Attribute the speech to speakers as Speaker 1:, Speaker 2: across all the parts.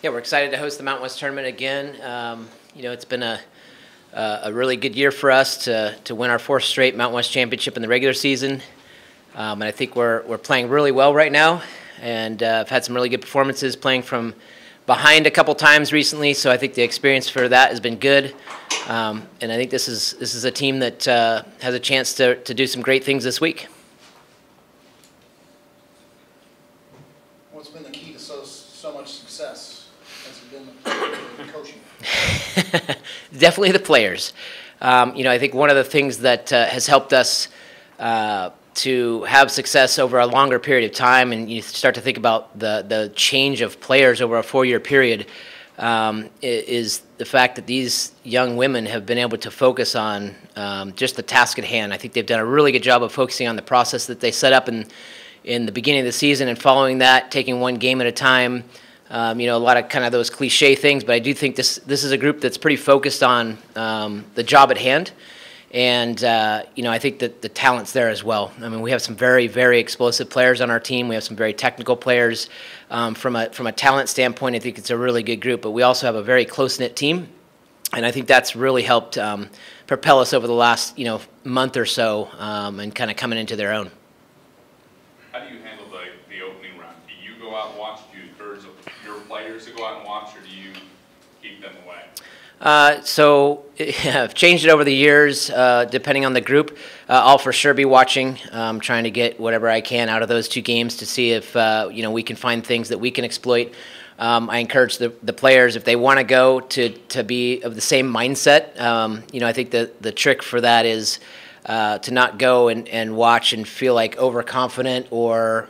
Speaker 1: Yeah, we're excited to host the Mountain West Tournament again. It's been a really good year for us to win our fourth straight Mountain West Championship in the regular season. And I think we're playing really well right now, and I've had some really good performances playing from behind a couple times recently, so I think the experience for that has been good. And I think this is a team that has a chance to do some great things this week.
Speaker 2: What's been the key to so much success? Has it been the coaching?
Speaker 1: Definitely the players. I think one of the things that has helped us to have success over a longer period of time, and you start to think about the change of players over a 4-year period, is the fact that these young women have been able to focus on just the task at hand. I think they've done a really good job of focusing on the process that they set up in the beginning of the season, and following that, taking one game at a time. A lot of kind of those cliche things, but I do think this is a group that's pretty focused on the job at hand. And, I think that the talent's there as well. I mean, we have some very, very explosive players on our team. We have some very technical players. From a talent standpoint, I think it's a really good group. But we also have a very close-knit team. And I think that's really helped propel us over the last, month or so and kind of coming into their own.
Speaker 3: How do you handle the opening round? Do you go out and watch? Do you encourage your players to go out and watch, or do you keep them away?
Speaker 1: I've changed it over the years, depending on the group. I'll for sure be watching, trying to get whatever I can out of those 2 games to see if, we can find things that we can exploit. I encourage the players, if they want to go, to be of the same mindset. I think the trick for that is to not go and watch and feel like overconfident or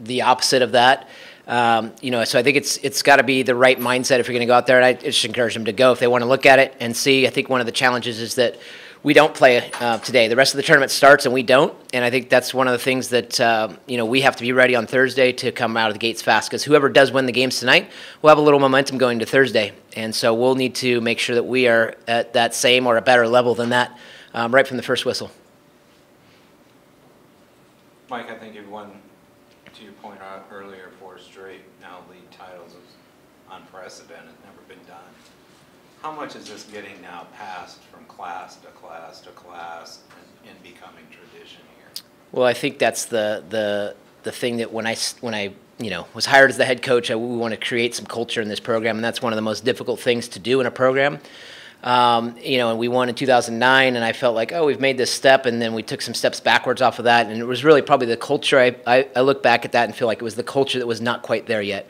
Speaker 1: the opposite of that. So I think it's got to be the right mindset if you're going to go out there, and I just encourage them to go if they want to look at it and see. I think one of the challenges is that we don't play today. The rest of the tournament starts and we don't, and I think that's one of the things that we have to be ready on Thursday to come out of the gates fast, because whoever does win the games tonight will have a little momentum going to Thursday, and so we'll need to make sure that we are at that same or a better level than that right from the first whistle.
Speaker 4: Mike, I think you've won, to your point earlier, 4 straight now league titles is unprecedented, never been done. How much is this getting now passed from class to class to class and becoming tradition here?
Speaker 1: Well, I think that's the thing that when I was hired as the head coach, we want to create some culture in this program, and that's one of the most difficult things to do in a program. And we won in 2009, and I felt like, we've made this step, and then we took some steps backwards off of that, and it was really probably the culture. I look back at that and feel like it was the culture that was not quite there yet.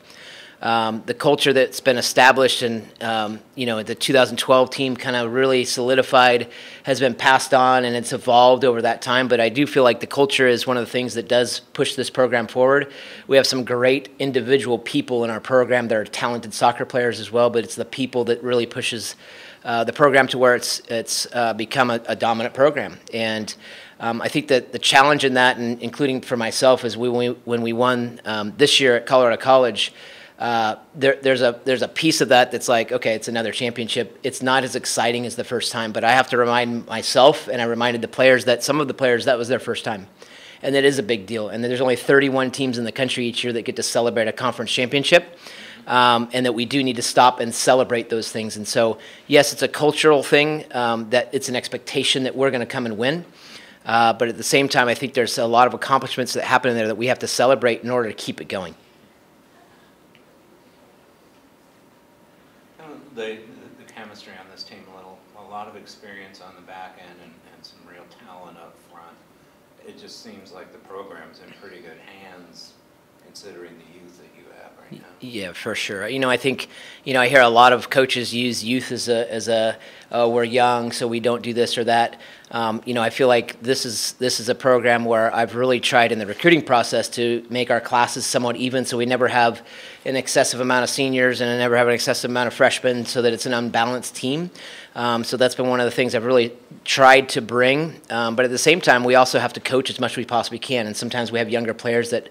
Speaker 1: The culture that's been established and, the 2012 team kind of really solidified has been passed on, and it's evolved over that time. But I do feel like the culture is one of the things that does push this program forward. We have some great individual people in our program that are talented soccer players as well, but it's the people that really pushes the program to where it's become a dominant program. And I think that the challenge in that, and including for myself, is when we won this year at Colorado College, there's a piece of that that's like, okay, it's another championship. It's not as exciting as the first time, but I have to remind myself, and I reminded the players, that some of the players, that was their first time. And that is a big deal. And there's only 31 teams in the country each year that get to celebrate a conference championship. And that we do need to stop and celebrate those things. And so, yes, it's a cultural thing, that it's an expectation that we're going to come and win. But at the same time, I think there's a lot of accomplishments that happen in there that we have to celebrate in order to keep it going.
Speaker 4: The chemistry on this team, a lot of experience on the back end and some real talent up front. It just seems like the program's in pretty good hands, considering the youth that you have right now.
Speaker 1: Yeah, for sure. I think, I hear a lot of coaches use youth as a we're young, so we don't do this or that. I feel like this is a program where I've really tried in the recruiting process to make our classes somewhat even, so we never have an excessive amount of seniors and never have an excessive amount of freshmen, so that it's an unbalanced team. So that's been one of the things I've really tried to bring. But at the same time, we also have to coach as much as we possibly can, and sometimes we have younger players that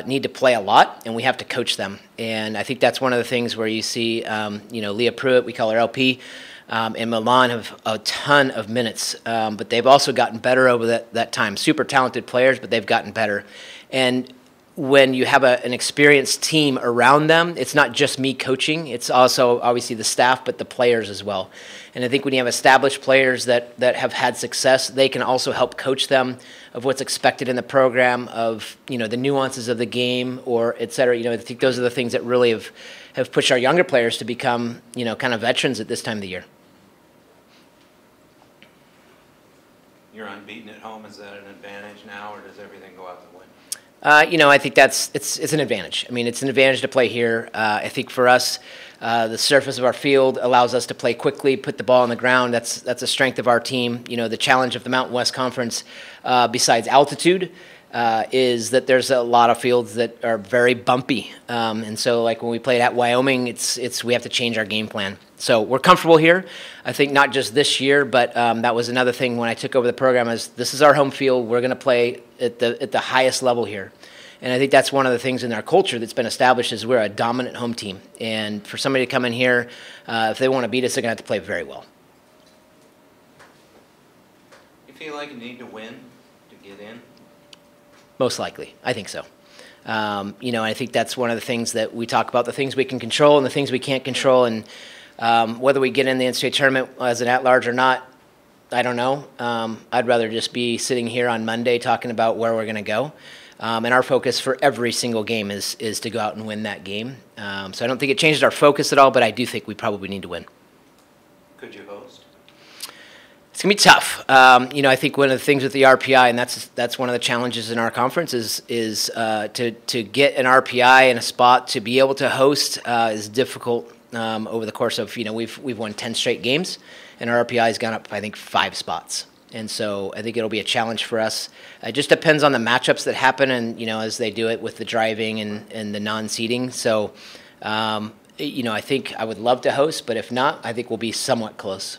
Speaker 1: need to play a lot, and we have to coach them. And I think that's one of the things where you see, Leah Pruitt, we call her LP, and Milan have a ton of minutes, but they've also gotten better over that time. Super talented players, but they've gotten better. And when you have an experienced team around them, it's not just me coaching, it's also obviously the staff, but the players as well. And I think when you have established players that have had success, they can also help coach them of what's expected in the program, of, you know, the nuances of the game, or et cetera. You know, I think those are the things that really have pushed our younger players to become, you know, kind of veterans at this time of the year.
Speaker 4: You're unbeaten at home. Is that an advantage now, or does everything go out the window?
Speaker 1: You know, I think it's an advantage. I mean, it's an advantage to play here. I think for us, the surface of our field allows us to play quickly, put the ball on the ground. That's a strength of our team. You know, the challenge of the Mountain West Conference, besides altitude, is that there's a lot of fields that are very bumpy. And so, like when we played at Wyoming, we have to change our game plan. So we're comfortable here. I think not just this year, but that was another thing when I took over the program. Is this is our home field. We're going to play at the highest level here. And I think that's one of the things in our culture that's been established, is we're a dominant home team. And for somebody to come in here, if they want to beat us, they're going to have to play very well.
Speaker 4: You feel like you need to win to get in?
Speaker 1: Most likely. I think so. You know, I think that's one of the things that we talk about, the things we can control and the things we can't control. And whether we get in the NCAA tournament as an at-large or not, I don't know. I'd rather just be sitting here on Monday talking about where we're going to go. And our focus for every single game is to go out and win that game. So I don't think it changes our focus at all, but I do think we probably need to win.
Speaker 4: Could you host?
Speaker 1: It's going to be tough. You know, I think one of the things with the RPI, and that's one of the challenges in our conference, is to get an RPI in a spot to be able to host is difficult over the course of, you know, we've won 10 straight games, and our RPI has gone up, I think, 5 spots. And so I think it'll be a challenge for us. It just depends on the matchups that happen, and, you know, as they do it with the driving and the non-seeding. So, you know, I think I would love to host, but if not, I think we'll be somewhat close.